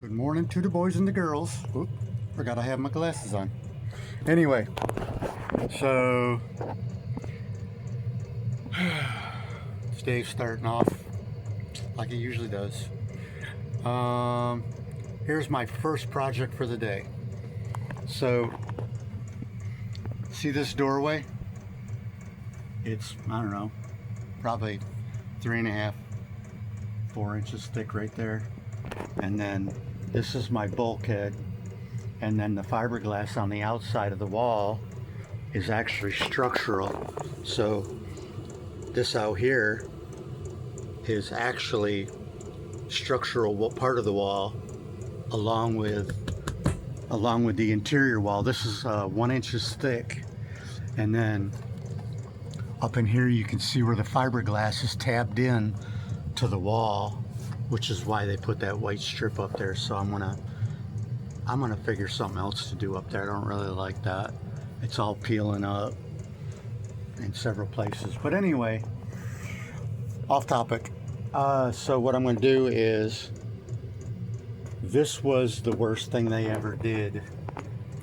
Good morning to the boys and the girls. Oop, forgot I have my glasses on. Anyway, so today's starting off like it usually does. Here's my first project for the day. So, see this doorway? It's, I don't know, probably 3.5, 4 inches thick right there. And then this is my bulkhead. And then the fiberglass on the outside of the wall is actually structural. So this out here is actually structural part of the wall along with the interior wall. This is 1 inch thick. And then up in here you can see where the fiberglass is tabbed in to the wall, which is why they put that white strip up there. So I'm gonna figure something else to do up there. I don't really like that. It's all peeling up in several places. But anyway, off topic. So what I'm gonna do is, this was the worst thing they ever did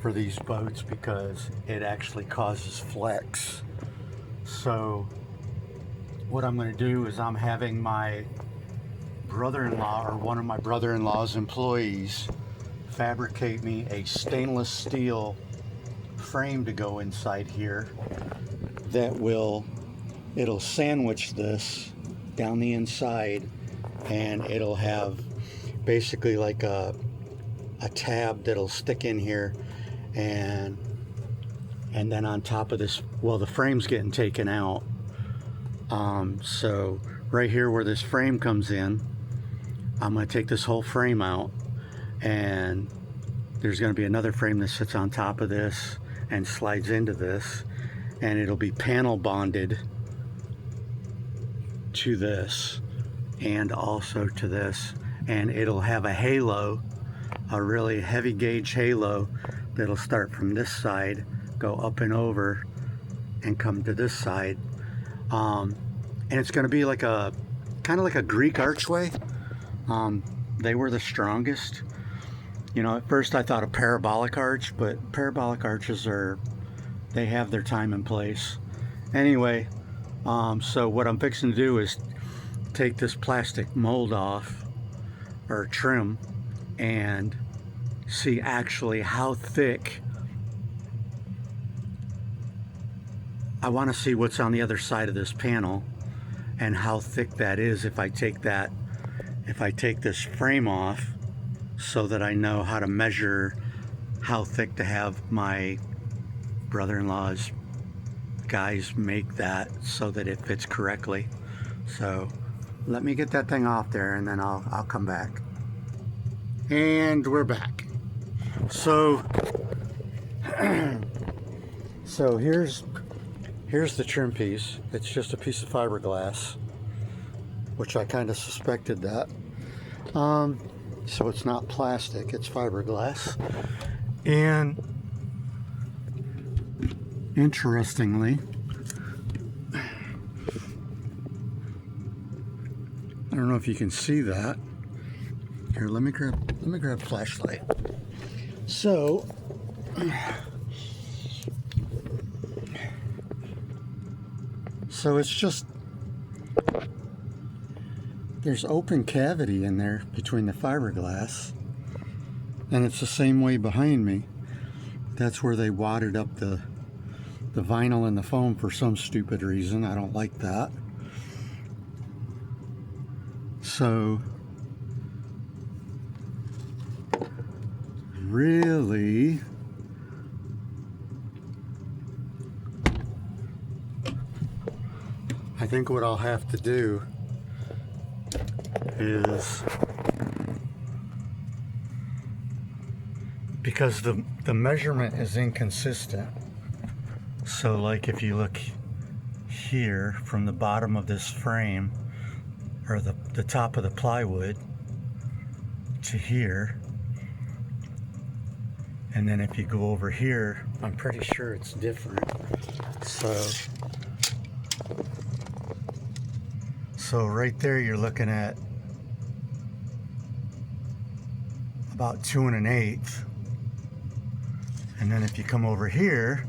for these boats because it actually causes flex. So what I'm gonna do is I'm having my brother-in-law or one of my brother-in-law's employees fabricate me a stainless steel frame to go inside here that it'll sandwich this down the inside, and it'll have basically like a tab that'll stick in here, and then on top of this, well, the frame's getting taken out, so right here where this frame comes in, I'm going to take this whole frame out, and there's going to be another frame that sits on top of this and slides into this, and it'll be panel bonded to this and also to this, and it'll have a halo, a really heavy gauge halo that'll start from this side, go up and over and come to this side, and it's going to be like a kind of like a Greek archway. They were the strongest. You know, at first I thought a parabolic arch, but parabolic arches they have their time and place. Anyway, so what I'm fixing to do is take this plastic mold off, or trim, and see actually how thick. I want to see what's on the other side of this panel and how thick that is if I take this frame off, so that I know how to measure how thick to have my brother-in-law's guys make that so that it fits correctly. So let me get that thing off there, and then I'll come back. And we're back. So so here's the trim piece. It's just a piece of fiberglass, which I kind of suspected that. So it's not plastic, it's fiberglass. And interestingly, I don't know if you can see that. Here, let me grab a flashlight. So it's just, there's open cavity in there between the fiberglass, and it's the same way behind me. That's where they wadded up the vinyl and the foam for some stupid reason. I don't like that. So really, I think what I'll have to do is, because the measurement is inconsistent, so like if you look here from the bottom of this frame, or the top of the plywood to here, and then if you go over here, I'm pretty sure it's different. So right there you're looking at about 2 1/8. And then if you come over here,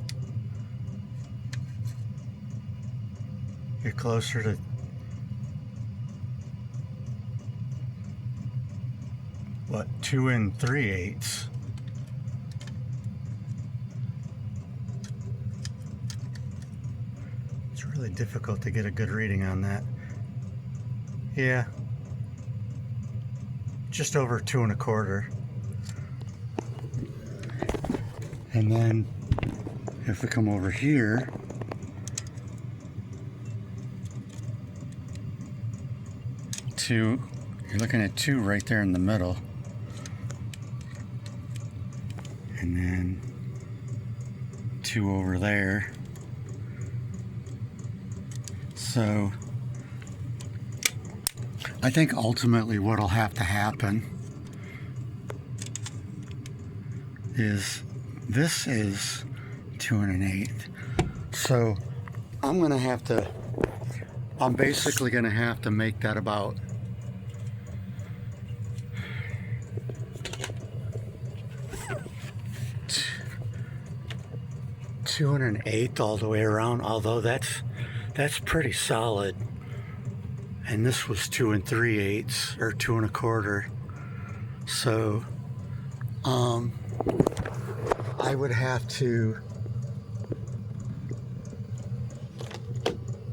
you're closer to what, 2 3/8. It's really difficult to get a good reading on that. Yeah, just over 2 1/4. And then if we come over here, you're looking at 2 right there in the middle. And then 2 over there. So I think ultimately what'll have to happen is this is 2 1/8. So I'm basically gonna have to make that about 2 1/8 all the way around, although that's pretty solid. And this was 2 3/8 or 2 1/4. So I would have to,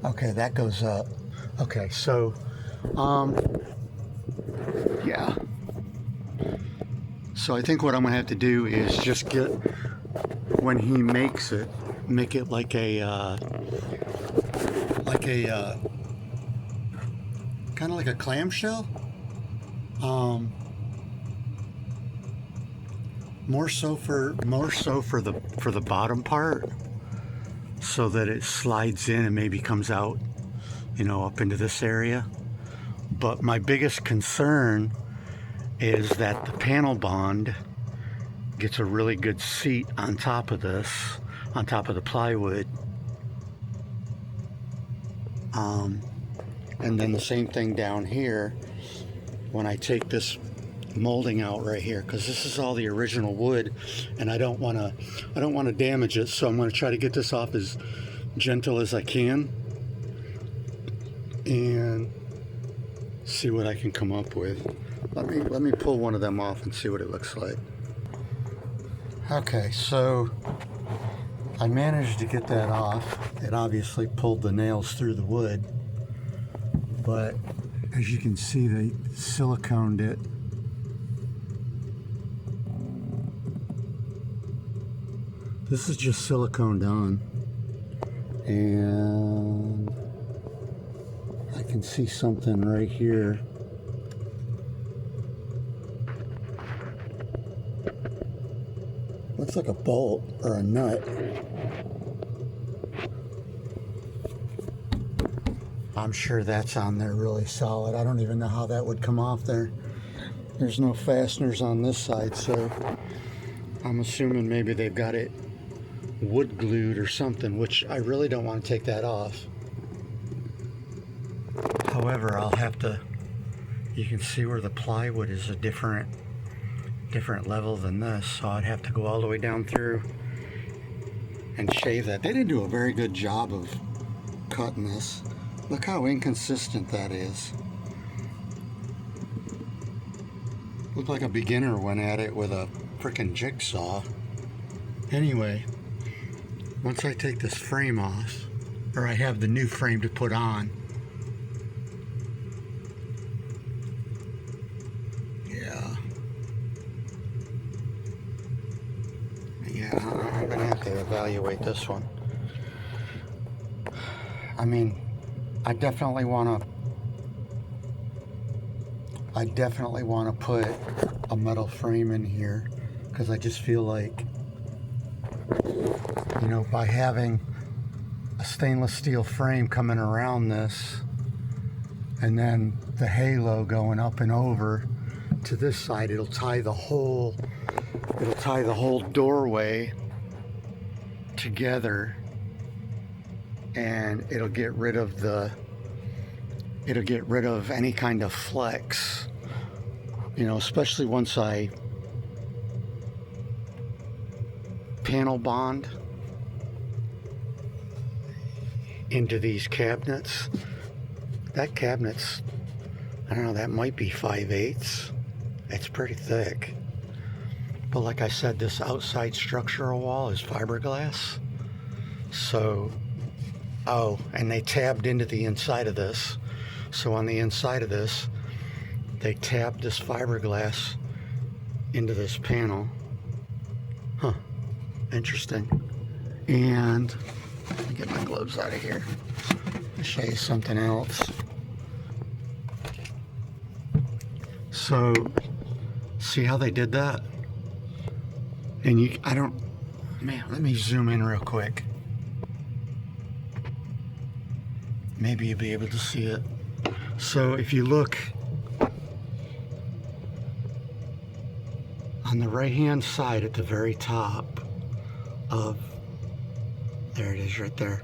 okay, that goes up. Okay, so yeah. So I think what I'm gonna have to do is just get, when he makes it, make it like a kind of like a clamshell. More so for the bottom part, so that it slides in and maybe comes out, you know, up into this area. But my biggest concern is that the panel bond gets a really good seat on top of this, on top of the plywood. And then the same thing down here when I take this molding out right here, because this is all the original wood, and I don't want to damage it, so I'm going to try to get this off as gentle as I can and see what I can come up with. Let me pull one of them off and see what it looks like. Okay, so I managed to get that off. It obviously pulled the nails through the wood, but as you can see, they siliconed it. This is just siliconed on, and I can see something right here. Looks like a bolt or a nut. I'm sure that's on there really solid. I don't even know how that would come off there. There's no fasteners on this side, so I'm assuming maybe they've got it wood glued or something, which I really don't want to take that off. However, I'll have to, you can see where the plywood is a different level than this, so I'd have to go all the way down through and shave that. They didn't do a very good job of cutting this. Look how inconsistent that is. Looked like a beginner went at it with a frickin' jigsaw. Anyway, once I take this frame off, or I have the new frame to put on, I'm gonna have to evaluate this one. I mean, I definitely want to put a metal frame in here, because I just feel like, you know, by having a stainless steel frame coming around this, and then the halo going up and over to this side, it'll tie the whole doorway together, and it'll get rid of any kind of flex, you know, especially once I panel bond into these cabinets. That cabinet's, I don't know, that might be 5/8. It's pretty thick. But like I said, this outside structural wall is fiberglass. So, oh, and they tabbed into the inside of this. So on the inside of this, they tabbed this fiberglass into this panel. Huh, interesting. And let me get my gloves out of here. I'll show you something else. So, see how they did that? And you, I don't, man, let me zoom in real quick. Maybe you'll be able to see it. So if you look on the right hand side at the very top of, there it is right there,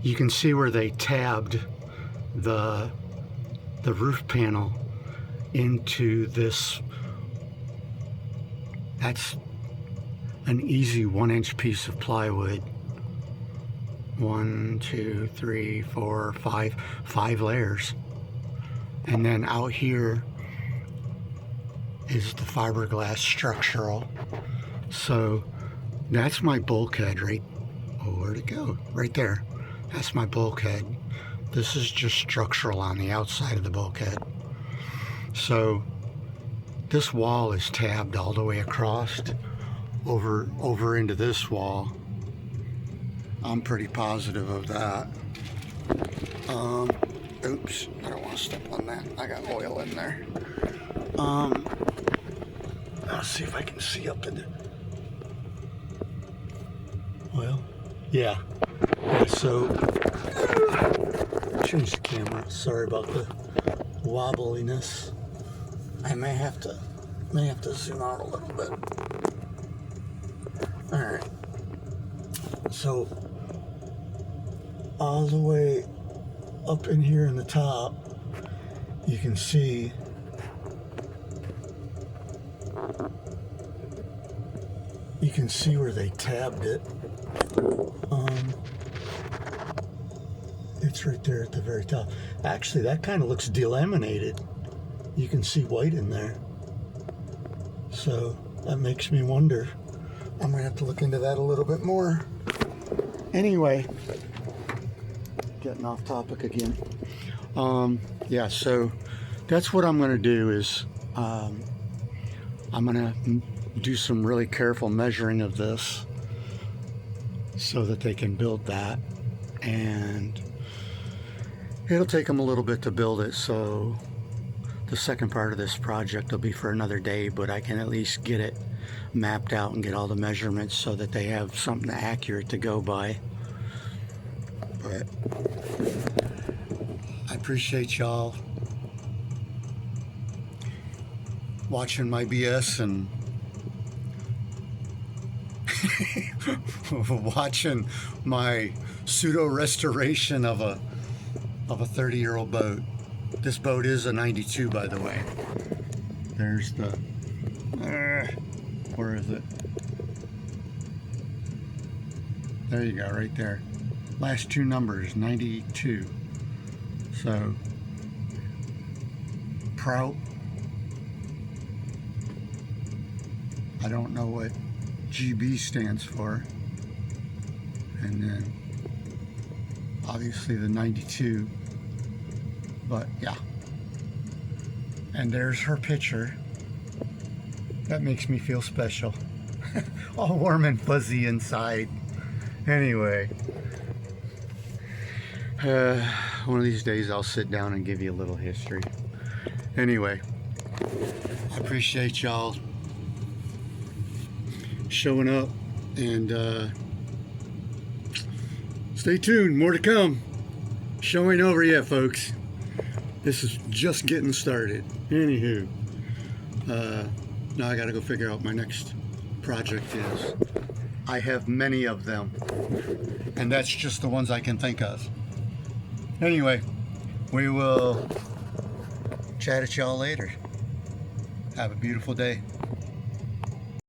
you can see where they tabbed the roof panel into this. That's an easy 1-inch piece of plywood. 1, 2, 3, 4, 5 layers. And then out here is the fiberglass structural. So that's my bulkhead right, oh, where'd it go? Right there. That's my bulkhead. This is just structural on the outside of the bulkhead. So this wall is tabbed all the way across over into this wall. I'm pretty positive of that. Oops, I don't want to step on that. I got oil in there. Let's see if I can see up in it. Well, yeah. So, change the camera. Sorry about the wobbliness. I may have to zoom out a little bit. All right. So, all the way up in here in the top, you can see where they tabbed it. It's right there at the very top. Actually, that kind of looks delaminated. You can see white in there. So that makes me wonder. I'm gonna have to look into that a little bit more. Anyway, getting off topic again. Yeah, so that's what I'm gonna do is I'm gonna do some really careful measuring of this so that they can build that, and it'll take them a little bit to build it, so the second part of this project will be for another day, but I can at least get it mapped out and get all the measurements so that they have something accurate to go by. But I appreciate y'all watching my BS and watching my pseudo restoration of a 30-year-old boat. This boat is a 92, by the way. There's the where is it? There you go, right there. Last two numbers, 92. So Prout. I don't know what GB stands for. And then obviously the 92. But yeah. And there's her picture. That makes me feel special. All warm and fuzzy inside. Anyway. One of these days I'll sit down and give you a little history. Anyway. I appreciate y'all showing up, and stay tuned, more to come. Show ain't over yet, folks. This is just getting started. Anywho, now I gotta go figure out what my next project is. I have many of them, and that's just the ones I can think of. Anyway, we will chat at y'all later. Have a beautiful day.